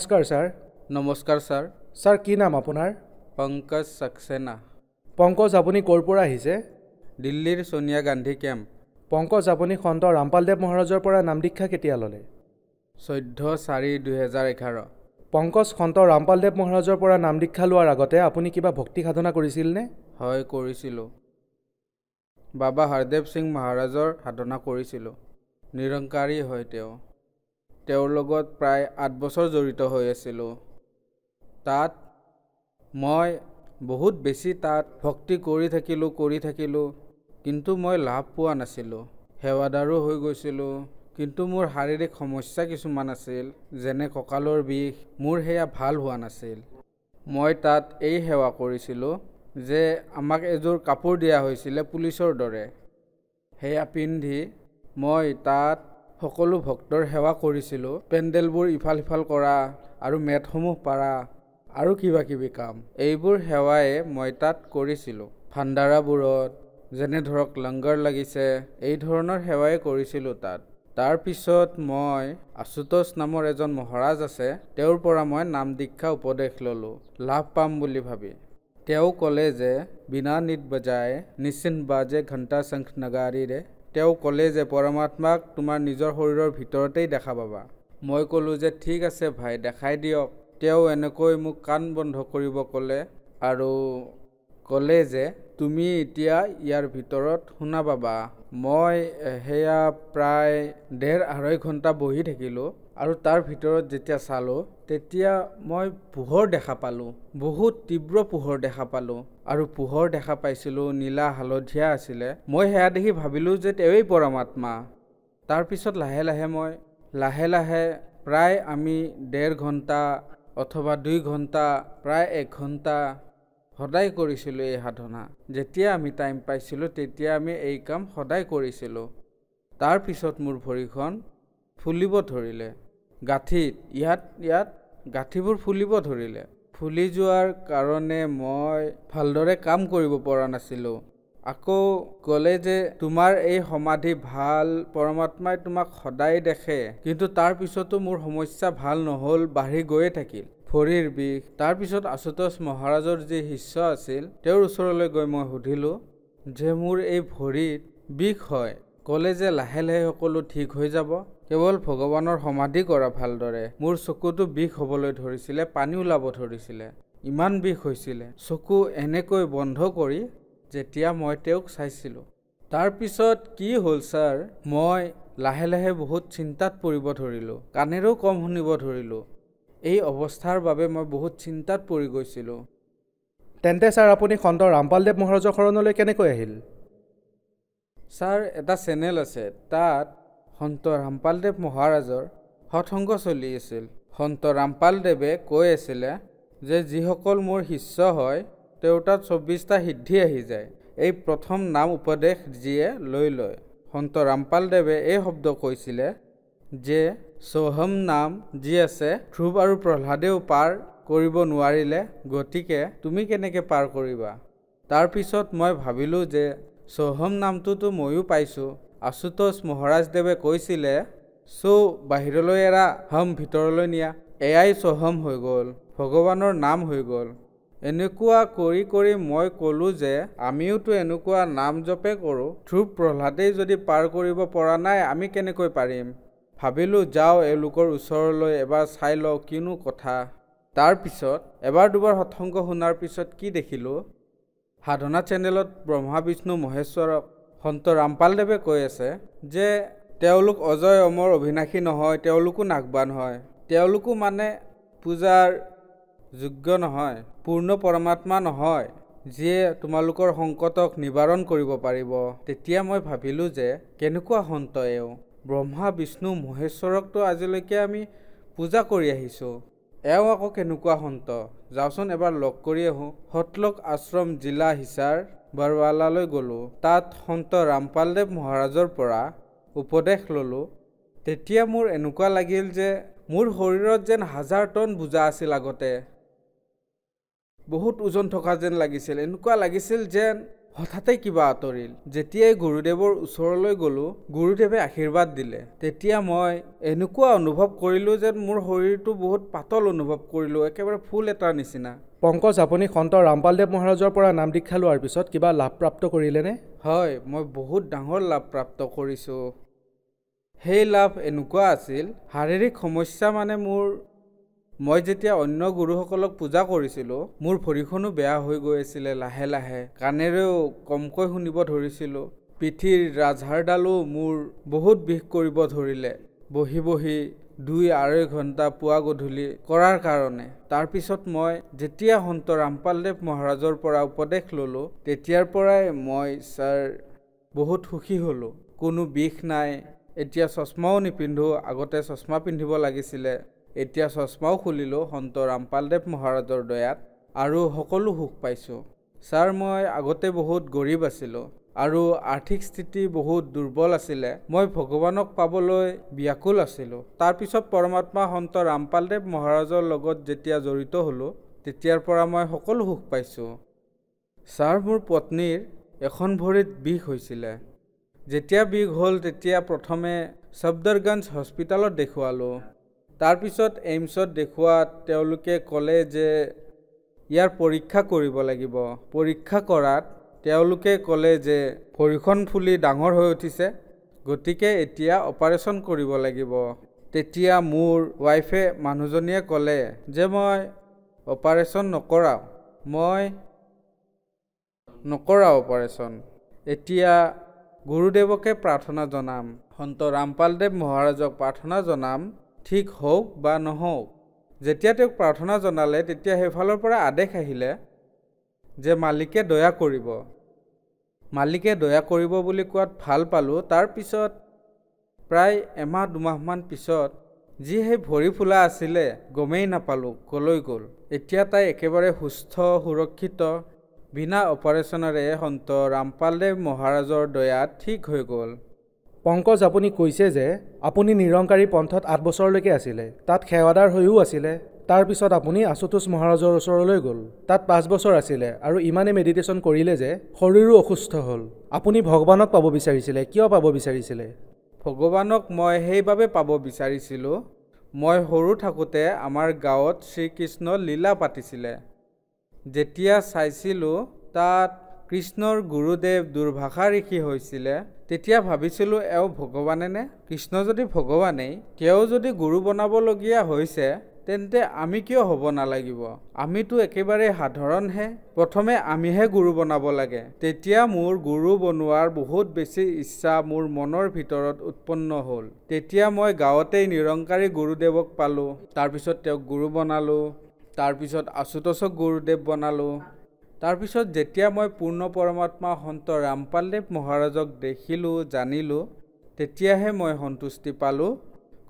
নমস্কাৰ ছাৰ। নমস্কাৰ sir. Sir কি নাম আপোনাৰ? পংকজ সাক্সেনা। পংকজ, আপুনি ক'ৰ পৰা আহিছে? দিল্লীৰ সোনিয়া গান্ধী কেম্প। পংকজ, আপুনি সন্ত ৰামপালদেৱ মহাৰাজৰ পৰা নাম দীক্ষা কেতিয়া ল'লে? 14/4/2011। পংকজ, সন্ত ৰামপালদেৱ মহাৰাজৰ পৰা নাম দীক্ষা লোৱাৰ আগতে আপুনি কিবা ভক্তি সাধনা কৰিছিলনে? হয়, কৰিছিলোঁ। বাবা হৰদেৱ সিং মহাৰাজৰ সাধনা কৰিছিলোঁ। নিৰংকাৰী হয় তেওঁৰ লগত প্ৰায় 8 বছৰ জড়িত হৈ আছিলোঁ। তাত মই বহুত বেছি ভক্তি কৰি থাকিলোঁ, কিন্তু মই লাভ পোৱা নাছিলোঁ। সেৱাদাৰো হৈ গৈছিলোঁ, কিন্তু মোৰ শাৰীৰিক সমস্যা কিছুমান আছিল, যেনে কঁকালৰ বিষ, মোৰ সেয়া ভাল হোৱা নাছিল। মই তাত এই সেৱা কৰিছিলোঁ যে আমাক এযোৰ কাপোৰ দিয়া হৈছিলে পুলিচৰ দৰে। সেয়া পিন্ধি মই তাত সকলো ভক্তৰ সেৱা কৰিছিলোঁ। পেণ্ডেলবোৰ ইফাল সিফাল কৰা আৰু মেটসমূহ পাৰা আৰু কিবা কিবি কাম, এইবোৰ সেৱাই মই তাত কৰিছিলোঁ। ভাণ্ডাৰাবোৰত যেনে ধৰক লংগৰ লাগিছে, এই ধৰণৰ সেৱাই কৰিছিলোঁ তাত। তাৰ পিছত মই আশুতোষ নামৰ এজন মহাৰাজ আছে, তেওঁৰ পৰা মই নাম দীক্ষা উপদেশ ল'লোঁ, লাভ পাম বুলি ভাবি। তেওঁ ক'লে যে বিনা নিত বজায় নিশ্চিন্ত বাজে ঘণ্টা শংখ নগাৰীৰে। তেওঁ ক'লে যে পৰমাত্মাক তোমাৰ নিজৰ শৰীৰৰ ভিতৰতেই দেখা পাবা। মই ক'লোঁ যে ঠিক আছে ভাই, দেখাই দিয়ক। তেওঁ এনেকৈ মোক কাণ বন্ধ কৰিব ক'লে আৰু ক'লে যে তুমি এতিয়া ইয়াৰ ভিতৰত শুনা পাবা। মই সেয়া প্ৰায় 1.5-2.5 ঘণ্টা বহি থাকিলোঁ আৰু তাৰ ভিতৰত যেতিয়া চালোঁ, তেতিয়া মই পোহৰ দেখা পালোঁ, বহুত তীব্ৰ পোহৰ দেখা পালোঁ। আৰু পোহৰ দেখা পাইছিলোঁ নীলা হালধীয়া আছিলে। মই সেয়া দেখি ভাবিলোঁ যে তেওঁৱেই পৰমাত্মা। তাৰপিছত লাহে লাহে প্ৰায় আমি 1.5 ঘণ্টা অথবা 2 ঘণ্টা, প্ৰায় 1 ঘণ্টা সদায় কৰিছিলোঁ এই সাধনা। যেতিয়া আমি টাইম পাইছিলোঁ তেতিয়া আমি এই কাম সদায় কৰিছিলোঁ। তাৰপিছত মোৰ ভৰিখন ফুলিব ধৰিলে, গাঁঠিত ইয়াত গাঁঠিবোৰ ফুলিব ধৰিলে। ফুলি যোৱাৰ কাৰণে মই ভালদৰে কাম কৰিব পৰা নাছিলোঁ। আকৌ ক'লে যে তোমাৰ এই সমাধি ভাল, পৰমাত্মাই তোমাক সদায় দেখে। কিন্তু তাৰ পিছতো মোৰ সমস্যা ভাল নহ'ল, বাঢ়ি গৈয়ে থাকিল, ভৰিৰ বিষ। তাৰপিছত আশুতোষ মহাৰাজৰ যি শিষ্য আছিল, তেওঁৰ ওচৰলৈ গৈ মই সুধিলোঁ যে মোৰ এই ভৰিত বিষ হয়। ক'লে যে লাহে লাহে সকলো ঠিক হৈ যাব, কেৱল ভগৱানৰ সমাধি কৰা ভালদৰে। মোৰ চকুতো বিষ হ'বলৈ ধৰিছিলে, পানী ওলাব ধৰিছিলে, ইমান বিষ হৈছিলে। চকু এনেকৈ বন্ধ কৰি যেতিয়া মই তেওঁক চাইছিলোঁ, তাৰপিছত কি হ'ল ছাৰ, মই লাহে লাহে বহুত চিন্তাত পৰিব ধৰিলোঁ, কাণেৰেও কম শুনিব ধৰিলোঁ। এই অৱস্থাৰ বাবে মই বহুত চিন্তাত পৰি গৈছিলোঁ। তেন্তে ছাৰ আপুনি সন্ত ৰামপালদেৱ মহাৰাজৰ শৰণলৈ কেনেকৈ আহিল? ছাৰ, এটা চেনেল আছে, তাত সন্ত ৰামপালদেৱ মহাৰাজৰ সৎসংগ চলি আছিল। সন্ত ৰামপালদেৱে কৈ আছিলে যে যিসকল মোৰ শিষ্য হয় তেওঁৰ তাত 24টা সিদ্ধি আহি যায়, এই প্ৰথম নাম উপদেশ যিয়ে লৈ লয়। সন্ত ৰামপালদেৱে এই শব্দ কৈছিলে যে সোহম নাম যি আছে, ধ্ৰুৱ আৰু প্ৰহ্লাদেও পাৰ কৰিব নোৱাৰিলে, গতিকে তুমি কেনেকৈ পাৰ কৰিবা? তাৰপিছত মই ভাবিলোঁ যে সোহম নামটোতো ময়ো পাইছোঁ। আশুতোষ মহাৰাজদেৱে কৈছিলে বাহিৰলৈ এৰা, হম ভিতৰলৈ নিয়া। এয়াই সোহম হৈ গ'ল, ভগৱানৰ নাম হৈ গ'ল। এনেকুৱা কৰি কৰি মই ক'লোঁ যে আমিওতো এনেকুৱা নাম জপে কৰোঁ, ধ্ৰুৱ প্ৰহ্লাদেই যদি পাৰ কৰিব পৰা নাই, আমি কেনেকৈ পাৰিম? ভাবিলোঁ যাওঁ এওঁলোকৰ ওচৰলৈ এবাৰ চাই লওঁ কিনো কথা। তাৰপিছত এবাৰ দুবাৰ সৎসংগ শুনাৰ পিছত কি দেখিলোঁ, সাধনা চেনেলত ব্ৰহ্মা বিষ্ণু মহেশ্বৰক সন্ত ৰামপালদেৱে কৈ আছে যে তেওঁলোক অজয় অমৰ অবিনাশী নহয়, তেওঁলোকো নাগবান হয়, তেওঁলোকো মানে পূজাৰ যোগ্য নহয়, পূৰ্ণ পৰমাত্মা নহয়, যিয়ে তোমালোকৰ সংকটক নিবাৰণ কৰিব পাৰিব। তেতিয়া মই ভাবিলোঁ যে কেনেকুৱা সন্ত এওঁ, ব্ৰহ্মা বিষ্ণু মহেশ্বৰকতো আজিলৈকে আমি পূজা কৰি আহিছোঁ, এওঁ আকৌ কেনেকুৱা সন্ত, যাওঁচোন এবাৰ লগ কৰি আহোঁ। সতলোক আশ্ৰম জিলা হিছাৰ বৰৱালালৈ গ'লোঁ। তাত সন্ত ৰামপালদেৱ মহাৰাজৰ পৰা উপদেশ ল'লোঁ। তেতিয়া মোৰ এনেকুৱা লাগিল যে মোৰ শৰীৰত যেন 1000 টন বোজা আছিল আগতে, বহুত ওজন থকা যেন লাগিছিল। এনেকুৱা লাগিছিল যেন হঠাতে কিবা আঁতৰিল। যেতিয়াই গুৰুদেৱৰ ওচৰলৈ গ'লো, গুৰুদেৱে আশীৰ্বাদ দিলে। তেতিয়া মই এনেকুৱা অনুভৱ কৰিলোঁ যেন মোৰ শৰীৰটো বহুত পাতল অনুভৱ কৰিলোঁ, একেবাৰে ফুল এটাৰ নিচিনা। পংকজ, আপুনি সন্ত ৰামপালদেৱ মহাৰাজৰ পৰা নাম দীক্ষা লোৱাৰ পিছত কিবা লাভপ্ৰাপ্ত কৰিলেনে? হয়, মই বহুত ডাঙৰ লাভ প্ৰাপ্ত কৰিছোঁ। সেই লাভ এনেকুৱা আছিল, শাৰীৰিক সমস্যা মানে মই যেতিয়া অন্য গুৰুসকলক পূজা কৰিছিলোঁ, মোৰ ভৰিখনো বেয়া হৈ গৈ আছিলে লাহে লাহে। কাণেৰেও কমকৈ শুনিব ধৰিছিলোঁ। পিঠিৰ ৰাজহাড়ডালো মোৰ বহুত বিষ কৰিব ধৰিলে। বহি বহি 2-2.5 ঘণ্টা পুৱা গধূলি কৰাৰ কাৰণে। তাৰপিছত মই যেতিয়া সন্ত ৰামপালদেৱ মহাৰাজৰ পৰা উপদেশ ল'লোঁ, তেতিয়াৰ পৰাই মই ছাৰ বহুত সুখী হ'লোঁ। কোনো বিষ নাই। এতিয়া চশমাও নিপিন্ধো, আগতে চশমা পিন্ধিব লাগিছিলে। এতিয়া চশমাও খুলিলোঁ সন্ত ৰামপালদেৱ মহাৰাজৰ দয়াত, আৰু সকলো সুখ পাইছোঁ। ছাৰ, মই আগতে বহুত গৰীব আছিলোঁ আৰু আৰ্থিক স্থিতি বহুত দুৰ্বল আছিলে। মই ভগৱানক পাবলৈ ব্যাকুল আছিলোঁ। তাৰপিছত পৰমাত্মা সন্ত ৰামপালদেৱ মহাৰাজৰ লগত যেতিয়া জড়িত হ'লোঁ, তেতিয়াৰ পৰা মই সকলো সুখ পাইছোঁ। ছাৰ, মোৰ পত্নীৰ এখন ভৰিত বিষ হৈছিলে। যেতিয়া বিষ হ'ল তেতিয়া প্ৰথমে ছফদৰগঞ্জ হস্পিটালত দেখুৱালোঁ। তাৰপিছত এইমছত দেখুৱাত তেওঁলোকে ক'লে যে ইয়াৰ পৰীক্ষা কৰিব লাগিব। পৰীক্ষা কৰাত তেওঁলোকে ক'লে যে ভৰিখন ফুলি ডাঙৰ হৈ উঠিছে, গতিকে এতিয়া অপাৰেশ্যন কৰিব লাগিব। তেতিয়া মোৰ ৱাইফে মানুহজনীয়ে ক'লে যে মই অপাৰেশ্যন নকৰাওঁ, মই নকৰাওঁ অপাৰেশ্যন। এতিয়া গুৰুদেৱকে প্ৰাৰ্থনা জনাম, সন্ত ৰামপালদেৱ মহাৰাজক প্ৰাৰ্থনা জনাম, ঠিক হওক বা নহওক। যেতিয়া তেওঁক প্ৰাৰ্থনা জনালে, তেতিয়া সেইফালৰ পৰা আদেশ আহিলে যে মালিকে দয়া কৰিব। মালিকে দয়া কৰিব বুলি কোৱাত ভাল পালোঁ। তাৰপিছত প্ৰায় 1-2 মাহমান পিছত যি সেই ভৰি ফুলা আছিলে, গমেই নাপালোঁ ক'লৈ গ'ল। এতিয়া তাই একেবাৰে সুস্থ, সুৰক্ষিত, বিনা অপাৰেশ্যনেৰে সন্ত ৰামপালদেৱ মহাৰাজৰ দয়াত ঠিক হৈ গ'ল। পংকজ, আপুনি কৈছে যে আপুনি নিৰংকাৰী পন্থত 8 বছৰলৈকে আছিলে, তাত সেৱাদাৰ হৈও আছিলে। তাৰপিছত আপুনি আশুতোষ মহাৰাজৰ ওচৰলৈ গ'ল, তাত 5 বছৰ আছিলে আৰু ইমানে মেডিটেশ্যন কৰিলে যে শৰীৰো অসুস্থ হ'ল। আপুনি ভগৱানক পাব বিচাৰিছিলে, কিয় পাব বিচাৰিছিলে? ভগৱানক মই সেইবাবে পাব বিচাৰিছিলোঁ, মই সৰু থাকোঁতে আমাৰ গাঁৱত শ্ৰীকৃষ্ণ লীলা পাতিছিলে। যেতিয়া চাইছিলোঁ তাত কৃষ্ণৰ গুৰুদেৱ দুৰ্ভাষা ঋষি হৈছিলে, তেতিয়া ভাবিছিলোঁ এওঁ ভগৱানেনে? কৃষ্ণ যদি ভগৱানেই, তেওঁ যদি গুৰু বনাবলগীয়া হৈছে, তেন্তে আমি কিয় হ'ব নালাগিব? আমিতো একেবাৰে সাধাৰণহে। প্ৰথমে আমিহে গুৰু বনাব লাগে। তেতিয়া মোৰ গুৰু বনোৱাৰ বহুত বেছি ইচ্ছা মোৰ মনৰ ভিতৰত উৎপন্ন হ'ল। তেতিয়া মই গাঁৱতেই নিৰংকাৰী গুৰুদেৱক পালোঁ। তাৰপিছত তেওঁক গুৰু বনালোঁ। তাৰপিছত আশুতোষক গুৰুদেৱ বনালোঁ। তাৰপিছত যেতিয়া মই পূৰ্ণ পৰমাত্মা সন্ত ৰামপালদেৱ মহাৰাজক দেখিলোঁ, জানিলোঁ, তেতিয়াহে মই সন্তুষ্টি পালোঁ।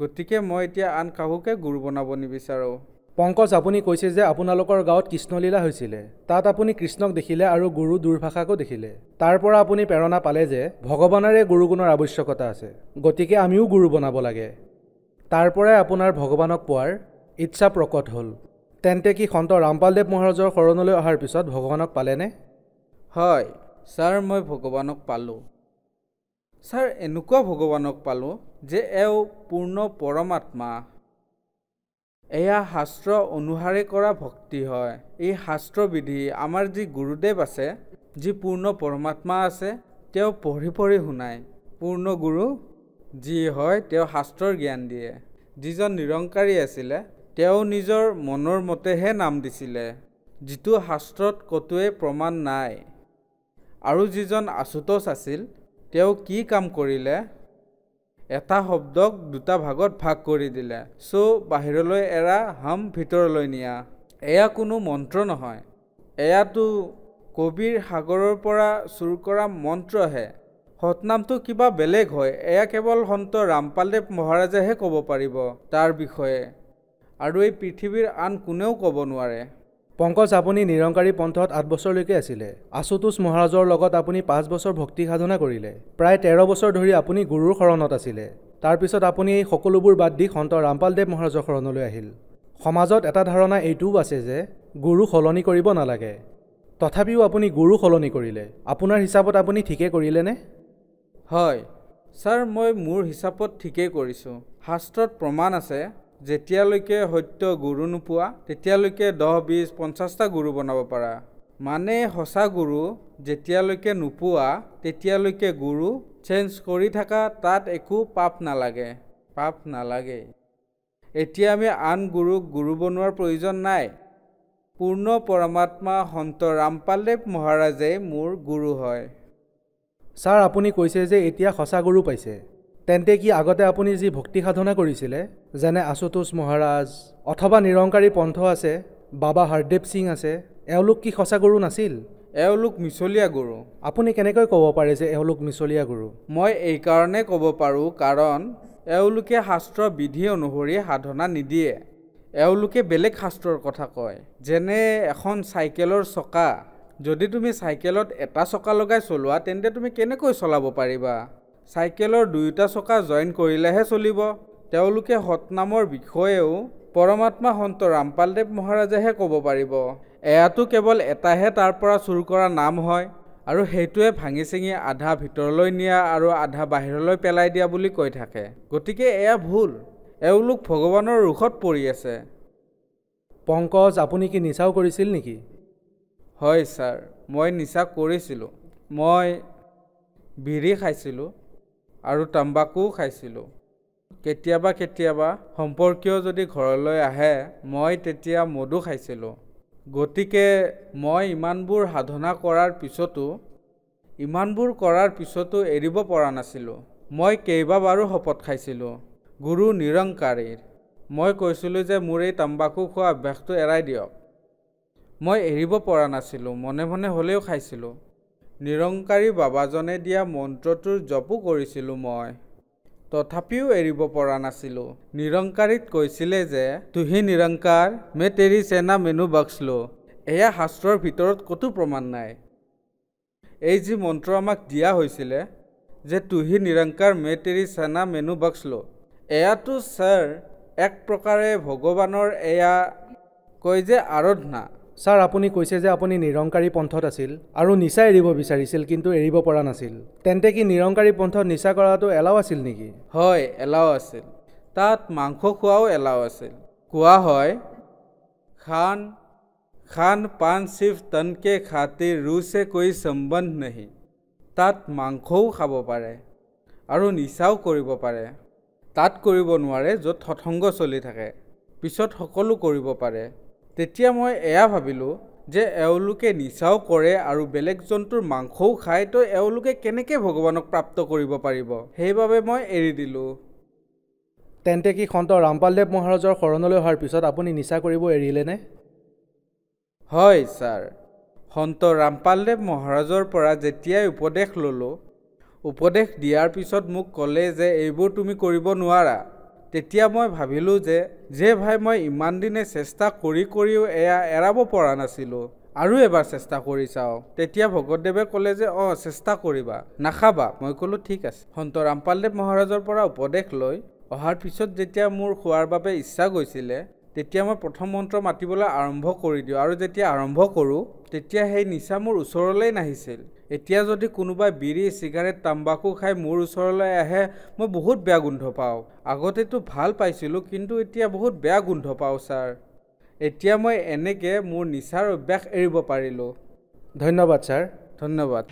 গতিকে মই এতিয়া আন কাকোকে গুৰু বনাব নিবিচাৰোঁ। পংকজ, আপুনি কৈছে যে আপোনালোকৰ গাঁৱত কৃষ্ণলীলা হৈছিলে, তাত আপুনি কৃষ্ণক দেখিলে আৰু গুৰু দুৰ্ভাষাকো দেখিলে। তাৰ পৰা আপুনি প্ৰেৰণা পালে যে ভগৱানৰে গুৰুগুণৰ আৱশ্যকতা আছে, গতিকে আমিও গুৰু বনাব লাগে। তাৰ পৰাই আপোনাৰ ভগৱানক পোৱাৰ ইচ্ছা প্ৰকট হ'ল। তেন্তে কি সন্ত ৰামপালদেৱ মহাৰাজৰ শৰণলৈ অহাৰ পিছত ভগৱানক পালেনে? হয় ছাৰ, মই ভগৱানক পালোঁ। ছাৰ, এনেকুৱা ভগৱানক পালোঁ যে এওঁ পূৰ্ণ পৰমাত্মা। এয়া শাস্ত্ৰ অনুসাৰে কৰা ভক্তি হয়। এই শাস্ত্ৰবিধি আমাৰ যি গুৰুদেৱ আছে, যি পূৰ্ণ পৰমাত্মা আছে, তেওঁ পঢ়ি পঢ়ি শুনায়। পূৰ্ণ গুৰু যি হয়, তেওঁ শাস্ত্ৰৰ জ্ঞান দিয়ে। যিজন নিৰংকাৰী আছিলে, তেওঁ নিজৰ মনৰ মতেহে নাম দিছিলে, যিটো শাস্ত্ৰত ক'তোৱে প্ৰমাণ নাই। আৰু যিজন আশুতোষ আছিল, তেওঁ কি কাম কৰিলে, এটা শব্দক 2টা ভাগত ভাগ কৰি দিলে। বাহিৰলৈ এৰা, হাম ভিতৰলৈ নিয়া। এয়া কোনো মন্ত্ৰ নহয়, এয়াতো কবিৰ সাগৰৰ পৰা চুৰ কৰা মন্ত্ৰহে। সতনামটো কিবা বেলেগ হয়, এয়া কেৱল সন্ত ৰামপালদেৱ মহাৰাজেহে ক'ব পাৰিব তাৰ বিষয়ে, আৰু এই পৃথিৱীৰ আন কোনেও ক'ব নোৱাৰে। পংকজ, আপুনি নিৰংকাৰী পন্থত 8 বছৰলৈকে আছিলে। আশুতোষ মহাৰাজৰ লগত আপুনি 5 বছৰ ভক্তি সাধনা কৰিলে। প্ৰায় 13 বছৰ ধৰি আপুনি গুৰুৰ শৰণত আছিলে। তাৰপিছত আপুনি এই সকলোবোৰ বাদ দি সন্ত ৰামপালদেৱ মহাৰাজৰ শৰণলৈ আহিল। সমাজত এটা ধাৰণা এইটোও আছে যে গুৰু সলনি কৰিব নালাগে। তথাপিও আপুনি গুৰু সলনি কৰিলে। আপোনাৰ হিচাপত আপুনি ঠিকে কৰিলেনে? হয় ছাৰ, মই মোৰ হিচাপত ঠিকেই কৰিছোঁ। শাস্ত্ৰত প্ৰমাণ আছে, যেতিয়ালৈকে সত্য গুৰু নোপোৱা তেতিয়ালৈকে 10, 20, 50টা গুৰু বনাব পাৰা। মানে সঁচা গুৰু যেতিয়ালৈকে নোপোৱা তেতিয়ালৈকে গুৰু চেঞ্জ কৰি থাকা, তাত একো পাপ নালাগে। এতিয়া আমি আন গুৰুক গুৰু বনোৱাৰ প্ৰয়োজন নাই। পূৰ্ণ পৰমাত্মা সন্ত ৰামপালদেৱ মহাৰাজেই মোৰ গুৰু হয়। ছাৰ, আপুনি কৈছে যে এতিয়া সঁচা গুৰু পাইছে। তেন্তে কি আগতে আপুনি যি ভক্তি সাধনা কৰিছিলে, যেনে আশুতোষ মহাৰাজ অথবা নিৰংকাৰী পন্থ আছে, বাবা হৰদেৱ সিং আছে, এওঁলোক কি সঁচা গুৰু নাছিল? এওঁলোক মিছলীয়া গুৰু। আপুনি কেনেকৈ ক'ব পাৰে যে এওঁলোক মিছলীয়া গুৰু? মই এইকাৰণে ক'ব পাৰোঁ, কাৰণ এওঁলোকে শাস্ত্ৰ বিধি অনুসৰি সাধনা নিদিয়ে। এওঁলোকে বেলেগ শাস্ত্ৰৰ কথা কয়। যেনে এখন চাইকেলৰ চকা, যদি তুমি চাইকেলত এটা চকা লগাই চলোৱা তেন্তে তুমি কেনেকৈ চলাব পাৰিবা? চাইকেলৰ 2টা চকা জইন কৰিলেহে চলিব। তেওঁলোকে সতনামৰ বিষয়েও পৰমাত্মা সন্ত ৰামপালদেৱ মহাৰাজেহে ক'ব পাৰিব। এয়াতো কেৱল এটাহে তাৰ পৰা চুৰ কৰা নাম হয়, আৰু সেইটোৱে ভাঙি চিঙি আধা ভিতৰলৈ নিয়া আৰু আধা বাহিৰলৈ পেলাই দিয়া বুলি কৈ থাকে। গতিকে এয়া ভুল। এওঁলোক ভগৱানৰ ৰোষত পৰি আছে। পংকজ, আপুনি কি নিচাও কৰিছিল নেকি? হয় ছাৰ, মই নিচা কৰিছিলোঁ। মই বিড়ি খাইছিলোঁ আৰু তাম্বাকুও খাইছিলোঁ। কেতিয়াবা সম্পৰ্কীয় যদি ঘৰলৈ আহে মই তেতিয়া মদো খাইছিলোঁ। গতিকে মই ইমানবোৰ সাধনা কৰাৰ পিছতো এৰিব পৰা নাছিলোঁ। মই কেইবাবাৰো শপত খাইছিলোঁ গুৰু নিৰংকাৰীৰ। মই কৈছিলোঁ যে মোৰ এই তাম্বাকু খোৱা অভ্যাসটো এৰাই দিয়ক। মই এৰিব পৰা নাছিলোঁ, মনে মনে হ'লেও খাইছিলোঁ। নিৰংকাৰী বাবাজনে দিয়া মন্ত্ৰটোৰ জপো কৰিছিলোঁ মই, তথাপিও এৰিব পৰা নাছিলোঁ। নিৰংকাৰীত কৈছিলে যে তুহি নিৰংকাৰ মে তেৰি চেনা মেনু বক্স লো। এয়া শাস্ত্ৰৰ ভিতৰত ক'তো প্ৰমাণ নাই। এই যি মন্ত্ৰ আমাক দিয়া হৈছিলে যে তুহি নিৰংকাৰ মে তেৰি চেনা মেনু বক্স লো, এয়াতো ছাৰ এক প্ৰকাৰে ভগৱানৰ এয়া কয় যে আৰাধনা। ছাৰ, আপুনি কৈছে যে আপুনি নিৰংকাৰী পন্থত আছিল আৰু নিচা এৰিব বিচাৰিছিল কিন্তু এৰিব পৰা নাছিল। তেন্তে কি নিৰংকাৰী পন্থত নিচা কৰাটো এলাও আছিল নেকি? হয়, এলাও আছিল। তাত মাংস খোৱাও এলাও আছিল। কোৱা হয়, খান পান সিফ তন কে খাতিৰ ৰু সে কোই সম্বন্ধ নেহি। তাত মাংসও খাব পাৰে আৰু নিচাও কৰিব পাৰে। তাত কৰিব নোৱাৰে য'ত সৎসংগ চলি থাকে, পিছত সকলো কৰিব পাৰে। তেতিয়া মই এয়া ভাবিলোঁ যে এওঁলোকে নিচাও কৰে আৰু বেলেগ জন্তুৰ মাংসও খায়, তো এওঁলোকে কেনেকৈ ভগৱানক প্ৰাপ্ত কৰিব পাৰিব? সেইবাবে মই এৰি দিলোঁ। তেন্তে কি সন্ত ৰামপালদেৱ মহাৰাজৰ শৰণলৈ অহাৰ পিছত আপুনি নিচা কৰিব এৰিলেনে? হয় ছাৰ, সন্ত ৰামপালদেৱ মহাৰাজৰ পৰা যেতিয়াই উপদেশ ল'লোঁ, উপদেশ দিয়াৰ পিছত মোক ক'লে যে এইবোৰ তুমি কৰিব নোৱাৰা। তেতিয়া মই ভাবিলোঁ যে ভাই মই ইমান দিনে চেষ্টা কৰিও এয়া এৰাব পৰা নাছিলোঁ, আৰু এবাৰ চেষ্টা কৰি চাওঁ। তেতিয়া ভগতদেৱে ক'লে যে চেষ্টা কৰিবা, নাখাবা। মই ক'লোঁ ঠিক আছে। সন্ত ৰামপালদেৱ মহাৰাজৰ পৰা উপদেশ লৈ অহাৰ পিছত যেতিয়া মোৰ খোৱাৰ বাবে ইচ্ছা গৈছিলে, তেতিয়া মই প্ৰথম মন্ত্ৰ মাতিবলৈ আৰম্ভ কৰি দিওঁ, আৰু যেতিয়া আৰম্ভ কৰোঁ তেতিয়া সেই নিচা মোৰ ওচৰলৈ নাহিছিল। এতিয়া যদি কোনোবাই বিড়ি চিগাৰেট তাম্বাকু খাই মোৰ ওচৰলৈ আহে, মই বহুত বেয়া গোন্ধ পাওঁ। আগতেতো ভাল পাইছিলোঁ, কিন্তু এতিয়া বহুত বেয়া গোন্ধ পাওঁ ছাৰ। এতিয়া মই এনেকৈ মোৰ নিচাৰ অভ্যাস এৰিব পাৰিলোঁ। ধন্যবাদ ছাৰ। ধন্যবাদ।